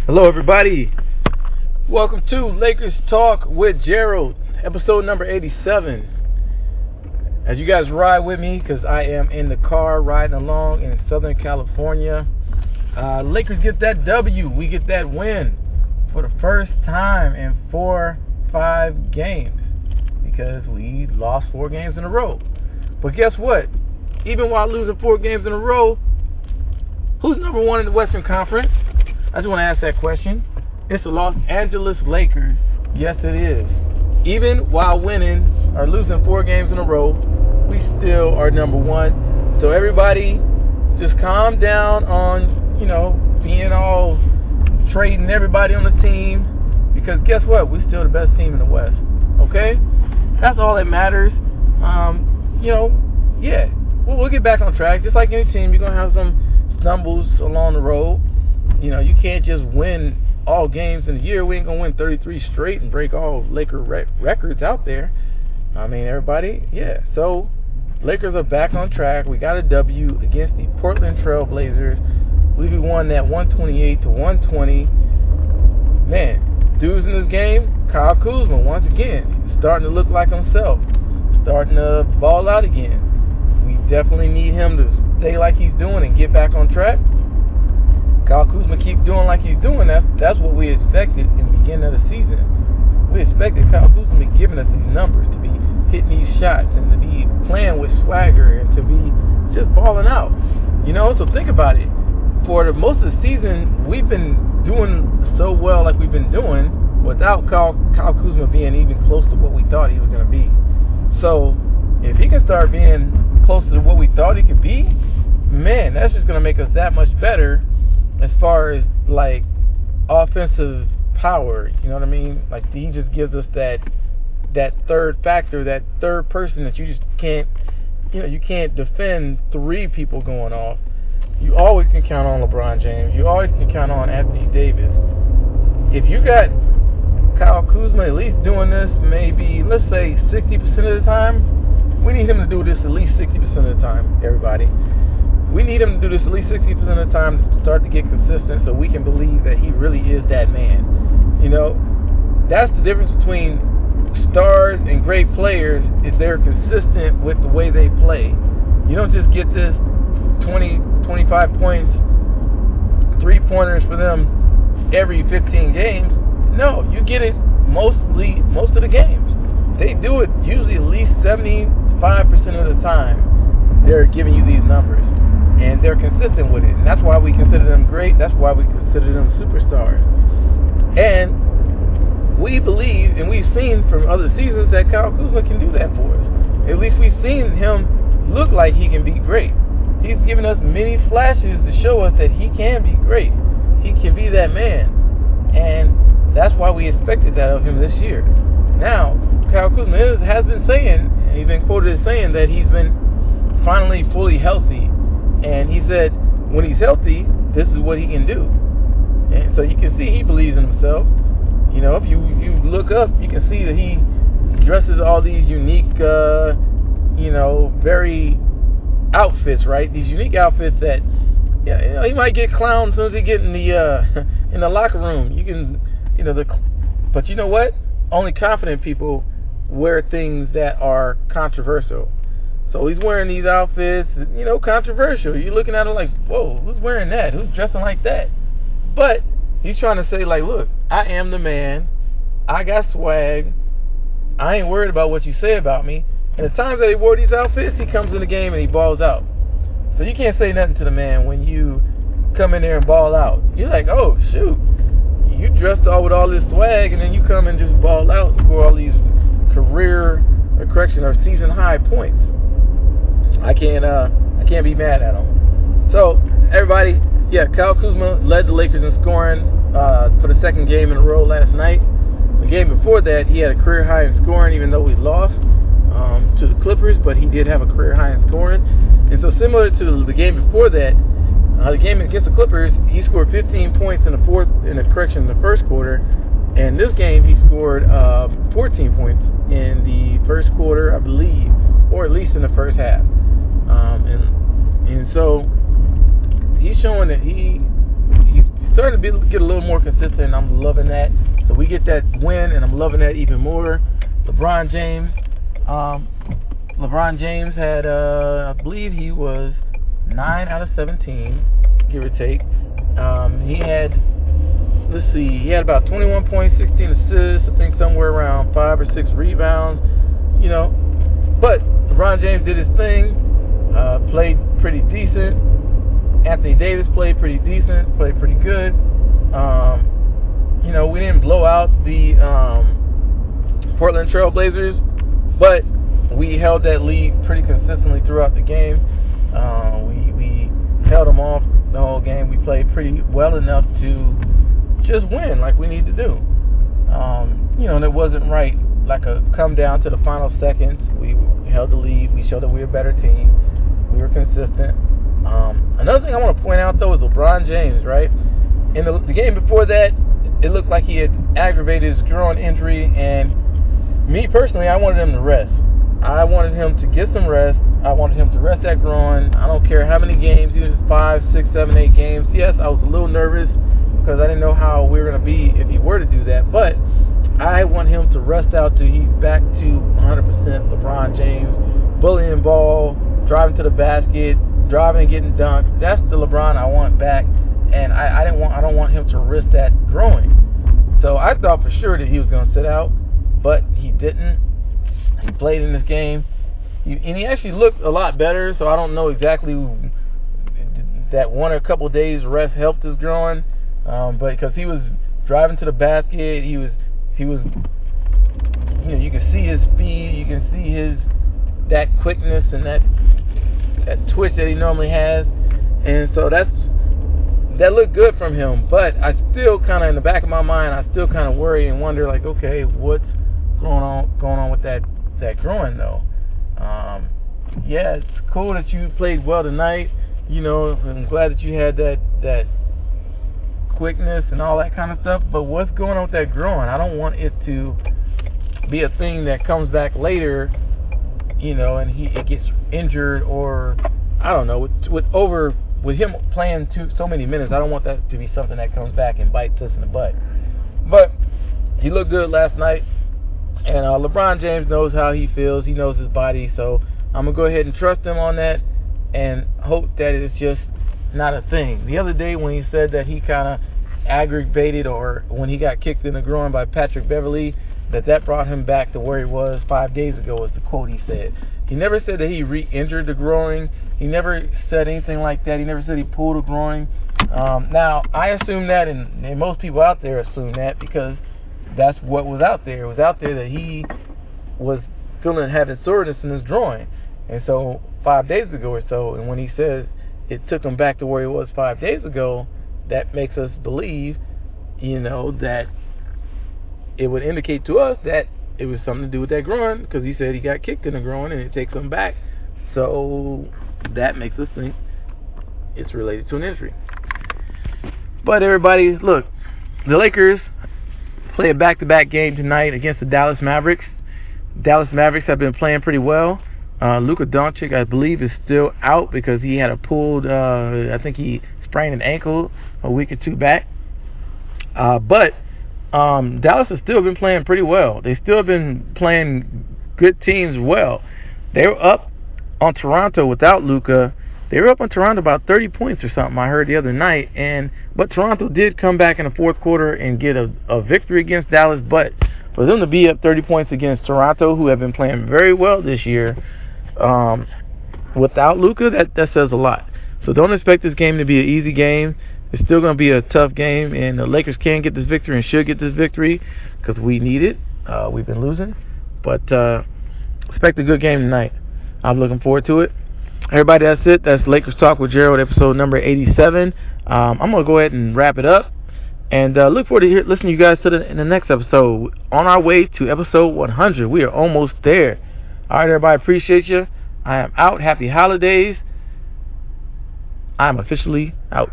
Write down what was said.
Hello, everybody. Welcome to Lakers Talk with Gerald, episode number 87. As you guys ride with me, because I am in the car riding along in Southern California, Lakers get that W. We get that win for the first time in 4-5 games because we lost 4 games in a row. But guess what? Even while losing 4 games in a row, who's number one in the Western Conference? I just want to ask that question. It's the Los Angeles Lakers. Yes, it is. Even while winning or losing 4 games in a row, we still are number one. So everybody just calm down on, being all trading everybody on the team. Because guess what? We're still the best team in the West. Okay? That's all that matters. Yeah. We'll get back on track. Just like any team, you're going to have some stumbles along the road. You can't just win all games in a year. We ain't going to win 33 straight and break all Laker records out there. Everybody, yeah. So, Lakers are back on track. We got a W against the Portland Trail Blazers. We won that 128-120. Man, dudes in this game, Kyle Kuzma, once again, starting to look like himself. Starting to ball out again. We definitely need him to stay like he's doing and get back on track. Kyle Kuzma keep doing like he's doing. That's what we expected in the beginning of the season. We expected Kyle Kuzma to be giving us these numbers, to be hitting these shots, and to be playing with swagger, and to be just balling out. So think about it. For most of the season, we've been doing so well like we've been doing without Kyle Kuzma being even close to what we thought he was going to be. So if he can start being closer to what we thought he could be, man, that's just going to make us that much better as far as like offensive power. You know what I mean? Like he just gives us that third factor, that third person that you just can't, you can't defend 3 people going off. You always can count on LeBron James. You always can count on Anthony Davis. If you got Kyle Kuzma at least doing this maybe, let's say 60% of the time, we need him to do this at least 60% of the time, everybody. We need him to do this at least 60% of the time to start to get consistent so we can believe that he really is that man. That's the difference between stars and great players, is they're consistent with the way they play. You don't just get this 20, 25 points, 3-pointers for them every 15 games. No, you get it most of the games. They do it usually at least 75% of the time. They're giving you these numbers. And they're consistent with it. And that's why we consider them great. That's why we consider them superstars. And we believe, and we've seen from other seasons, that Kyle Kuzma can do that for us. At least we've seen him look like he can be great. He's given us many flashes to show us that he can be great. He can be that man. And that's why we expected that of him this year. Now, Kyle Kuzma has been saying, and he's been quoted as saying that he's been finally fully healthy. And he said, when he's healthy, this is what he can do. And so you can see he believes in himself. If you look up, you can see that he dresses all these unique, very outfits, right? These unique outfits that, he might get clowned as soon as he get in the locker room. You can, but you know what? Only confident people wear things that are controversial. So he's wearing these outfits, controversial. You're looking at him like, whoa, who's wearing that? Who's dressing like that? But he's trying to say, like, look, I am the man. I got swag. I ain't worried about what you say about me. And the times that he wore these outfits, he comes in the game and he balls out. So you can't say nothing to the man when you come in there and ball out. You're like, oh, shoot. You dressed all with all this swag, and then you come and just ball out and score all these season high points. I can't be mad at him. So everybody, Kyle Kuzma led the Lakers in scoring for the second game in a row last night. The game before that, he had a career high in scoring, even though we lost to the Clippers, but he did have a career high in scoring. And so similar to the game before that, the game against the Clippers, he scored 15 points in the first quarter. And this game, he scored 14 points in the first quarter, I believe, or at least in the first half. And so he's showing that he's starting to get a little more consistent, and I'm loving that. So we get that win, and I'm loving that even more. LeBron James had, I believe he was 9 out of 17, give or take. He had, he had about 21 points, 16 assists, I think somewhere around 5 or 6 rebounds, But LeBron James did his thing, played pretty decent. Anthony Davis played pretty decent, played pretty good. We didn't blow out the Portland Trail Blazers, but we held that lead pretty consistently throughout the game. We held them off the whole game. We played pretty well enough to just win like we need to do. And it wasn't right, like a come down to the final seconds. We held the lead. We showed that we were a better team. We were consistent. Another thing I want to point out, though, is LeBron James, right? In the game before that, it looked like he had aggravated his groin injury, and me personally, I wanted him to rest. I wanted him to get some rest. I wanted him to rest that groin. I don't care how many games, even 5, 6, 7, 8 games. Yes, I was a little nervous because I didn't know how we were going to be if he were to do that, but I want him to rest out till he's back to 100% LeBron James, bullying ball, driving to the basket, driving and getting dunked. That's the LeBron I want back, and I don't want him to risk that groin. So I thought for sure that he was going to sit out, but he didn't. He played in this game, and he actually looked a lot better. So I don't know exactly that one or a couple days rest helped his groin, but because he was driving to the basket, he was you can see his speed, you can see that quickness and that twitch that he normally has, and so that looked good from him. But I still kind of, in the back of my mind, I still kind of worry and wonder, like, okay, what's going on with that groin though? Yeah, it's cool that you played well tonight. I'm glad that you had that quickness and all that kind of stuff. But what's going on with that groin? I don't want it to be a thing that comes back later, and it gets injured, or I don't know. With him playing so many minutes, I don't want that to be something that comes back and bites us in the butt. But he looked good last night, and LeBron James knows how he feels. He knows his body, so I'm gonna go ahead and trust him on that, and hope that it's just not a thing. The other day when he said that he kind of aggravated, or when he got kicked in the groin by Patrick Beverly, that brought him back to where he was 5 days ago, was the quote he said. He never said that he re-injured the groin. He never said anything like that. He never said he pulled a groin. Now, I assume that, and most people out there assume that, because that's what was out there. It was out there that he was having soreness in his groin. And so 5 days ago or so, and when he says it took him back to where he was 5 days ago, that makes us believe, that it would indicate to us that it was something to do with that groin, because he said he got kicked in the groin and it takes him back. So that makes us think it's related to an injury. But everybody, look, the Lakers play a back-to-back game tonight against the Dallas Mavericks. Dallas Mavericks have been playing pretty well. Luka Doncic, I believe, is still out because he had I think he sprained an ankle a week or two back. But Dallas has still been playing pretty well. They've still been playing good teams well. They were up on Toronto without Luka. They were up on Toronto about 30 points or something, I heard the other night. But Toronto did come back in the fourth quarter and get a victory against Dallas. But for them to be up 30 points against Toronto, who have been playing very well this year, without Luka, that says a lot. So don't expect this game to be an easy game. It's still going to be a tough game, and the Lakers can get this victory and should get this victory because we need it. We've been losing. But expect a good game tonight. I'm looking forward to it. Everybody, that's it. That's Lakers Talk with Gerald, episode number 87. I'm going to go ahead and wrap it up. And look forward to listening to you guys in the next episode. On our way to episode 100. We are almost there. All right, everybody. Appreciate you. I am out. Happy holidays. I am officially out.